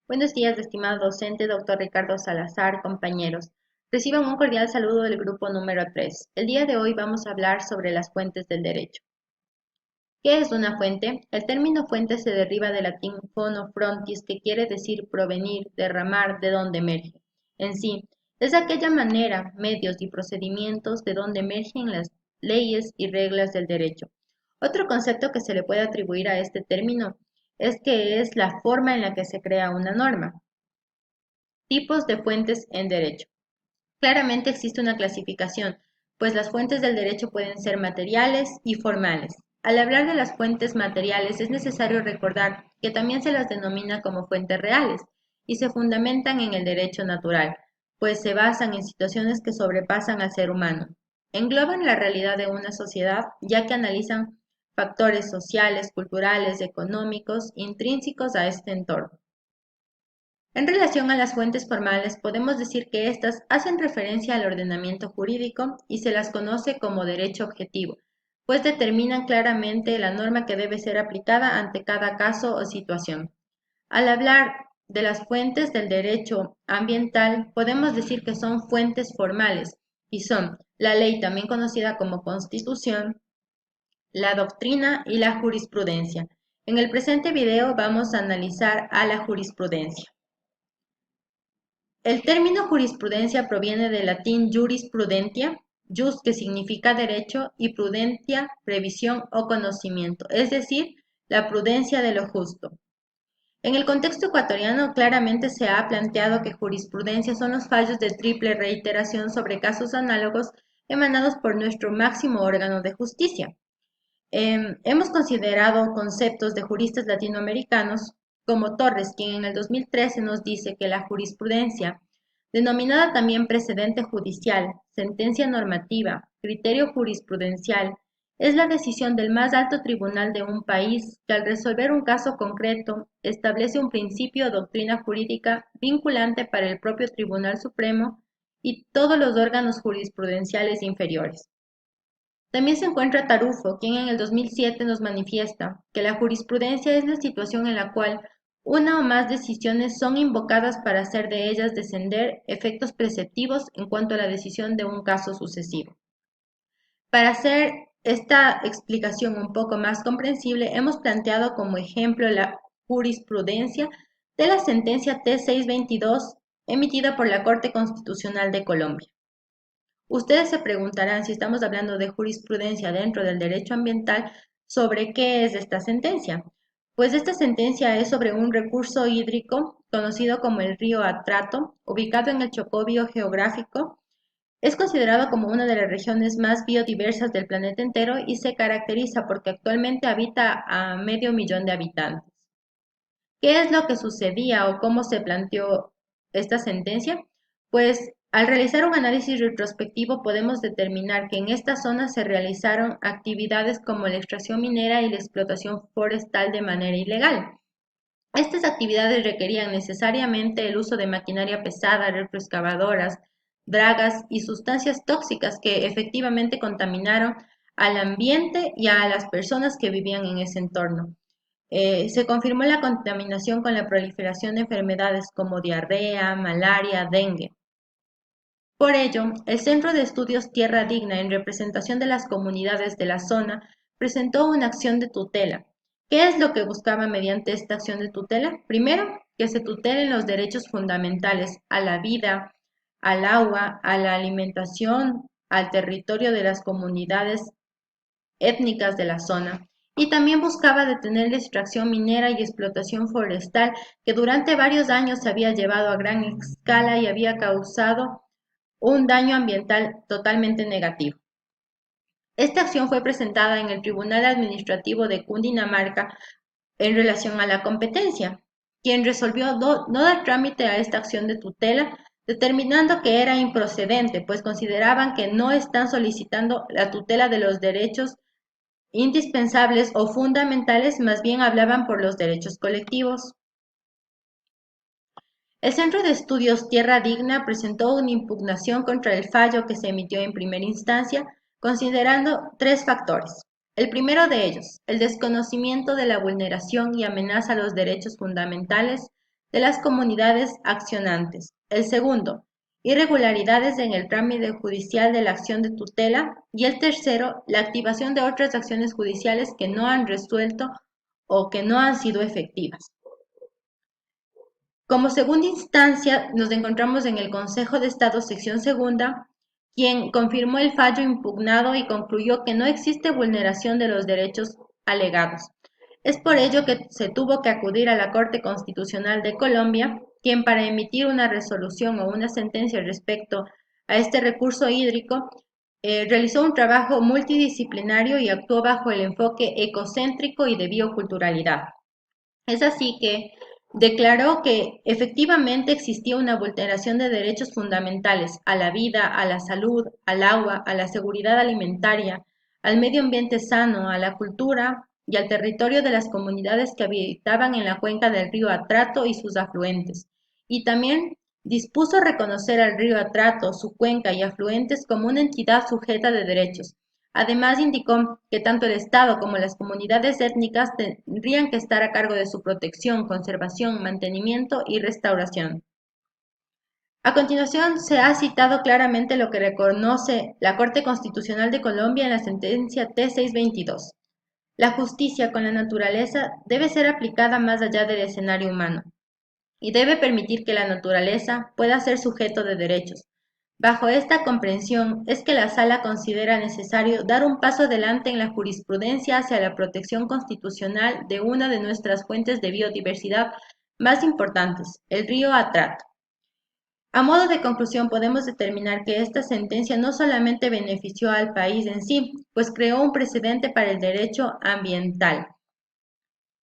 Buenos días, estimado docente, doctor Ricardo Salazar, compañeros. Reciban un cordial saludo del grupo número 3. El día de hoy vamos a hablar sobre las fuentes del derecho. ¿Qué es una fuente? El término fuente se deriva del latín fono frontis, que quiere decir provenir, derramar, de donde emerge. En sí, es aquella manera, medios y procedimientos de donde emergen las leyes y reglas del derecho. Otro concepto que se le puede atribuir a este término es que es la forma en la que se crea una norma. Tipos de fuentes en derecho. Claramente existe una clasificación, pues las fuentes del derecho pueden ser materiales y formales. Al hablar de las fuentes materiales es necesario recordar que también se las denomina como fuentes reales y se fundamentan en el derecho natural, pues se basan en situaciones que sobrepasan al ser humano. Engloban la realidad de una sociedad ya que analizan factores sociales, culturales, económicos, intrínsecos a este entorno. En relación a las fuentes formales, podemos decir que éstas hacen referencia al ordenamiento jurídico y se las conoce como derecho objetivo, pues determinan claramente la norma que debe ser aplicada ante cada caso o situación. Al hablar de las fuentes del derecho ambiental, podemos decir que son fuentes formales y son la ley, también conocida como Constitución, la doctrina y la jurisprudencia. En el presente video vamos a analizar a la jurisprudencia. El término jurisprudencia proviene del latín juris prudentia, jus que significa derecho y prudentia, previsión o conocimiento, es decir, la prudencia de lo justo. En el contexto ecuatoriano claramente se ha planteado que jurisprudencia son los fallos de triple reiteración sobre casos análogos emanados por nuestro máximo órgano de justicia. Hemos considerado conceptos de juristas latinoamericanos como Torres, quien en el 2013 nos dice que la jurisprudencia, denominada también precedente judicial, sentencia normativa, criterio jurisprudencial, es la decisión del más alto tribunal de un país que al resolver un caso concreto establece un principio o doctrina jurídica vinculante para el propio Tribunal Supremo y todos los órganos jurisprudenciales inferiores. También se encuentra Tarufo, quien en el 2007 nos manifiesta que la jurisprudencia es la situación en la cual una o más decisiones son invocadas para hacer de ellas descender efectos preceptivos en cuanto a la decisión de un caso sucesivo. Para hacer esta explicación un poco más comprensible, hemos planteado como ejemplo la jurisprudencia de la sentencia T622 emitida por la Corte Constitucional de Colombia. Ustedes se preguntarán si estamos hablando de jurisprudencia dentro del derecho ambiental, ¿sobre qué es esta sentencia? Pues esta sentencia es sobre un recurso hídrico conocido como el río Atrato, ubicado en el Chocó biogeográfico. Es considerado como una de las regiones más biodiversas del planeta entero y se caracteriza porque actualmente habita a 500.000 de habitantes. ¿Qué es lo que sucedía o cómo se planteó esta sentencia? Pues al realizar un análisis retrospectivo podemos determinar que en esta zona se realizaron actividades como la extracción minera y la explotación forestal de manera ilegal. Estas actividades requerían necesariamente el uso de maquinaria pesada, retroexcavadoras, dragas y sustancias tóxicas que efectivamente contaminaron al ambiente y a las personas que vivían en ese entorno. Se confirmó la contaminación con la proliferación de enfermedades como diarrea, malaria, dengue. Por ello, el Centro de Estudios Tierra Digna, en representación de las comunidades de la zona, presentó una acción de tutela. ¿Qué es lo que buscaba mediante esta acción de tutela? Primero, que se tutelen los derechos fundamentales a la vida, al agua, a la alimentación, al territorio de las comunidades étnicas de la zona, y también buscaba detener la extracción minera y explotación forestal que durante varios años se había llevado a gran escala y había causado un daño ambiental totalmente negativo. Esta acción fue presentada en el Tribunal Administrativo de Cundinamarca en relación a la competencia, quien resolvió no dar trámite a esta acción de tutela, determinando que era improcedente, pues consideraban que no están solicitando la tutela de los derechos indispensables o fundamentales, más bien hablaban por los derechos colectivos. El Centro de Estudios Tierra Digna presentó una impugnación contra el fallo que se emitió en primera instancia, considerando tres factores. El primero de ellos, el desconocimiento de la vulneración y amenaza a los derechos fundamentales de las comunidades accionantes. El segundo, irregularidades en el trámite judicial de la acción de tutela. Y el tercero, la activación de otras acciones judiciales que no han resuelto o que no han sido efectivas. Como segunda instancia, nos encontramos en el Consejo de Estado, sección segunda, quien confirmó el fallo impugnado y concluyó que no existe vulneración de los derechos alegados. Es por ello que se tuvo que acudir a la Corte Constitucional de Colombia, quien para emitir una resolución o una sentencia respecto a este recurso hídrico, realizó un trabajo multidisciplinario y actuó bajo el enfoque ecocéntrico y de bioculturalidad. Es así que declaró que efectivamente existía una vulneración de derechos fundamentales a la vida, a la salud, al agua, a la seguridad alimentaria, al medio ambiente sano, a la cultura y al territorio de las comunidades que habitaban en la cuenca del río Atrato y sus afluentes. Y también dispuso reconocer al río Atrato, su cuenca y afluentes como una entidad sujeta de derechos. Además, indicó que tanto el Estado como las comunidades étnicas tendrían que estar a cargo de su protección, conservación, mantenimiento y restauración. A continuación, se ha citado claramente lo que reconoce la Corte Constitucional de Colombia en la sentencia T-622. La justicia con la naturaleza debe ser aplicada más allá del escenario humano y debe permitir que la naturaleza pueda ser sujeto de derechos. Bajo esta comprensión es que la Sala considera necesario dar un paso adelante en la jurisprudencia hacia la protección constitucional de una de nuestras fuentes de biodiversidad más importantes, el río Atrato. A modo de conclusión, podemos determinar que esta sentencia no solamente benefició al país en sí, pues creó un precedente para el derecho ambiental.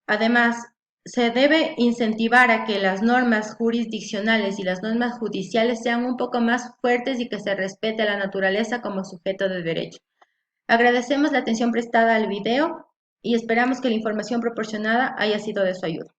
Además, se debe incentivar a que las normas jurisdiccionales y las normas judiciales sean un poco más fuertes y que se respete a la naturaleza como sujeto de derecho. Agradecemos la atención prestada al video y esperamos que la información proporcionada haya sido de su ayuda.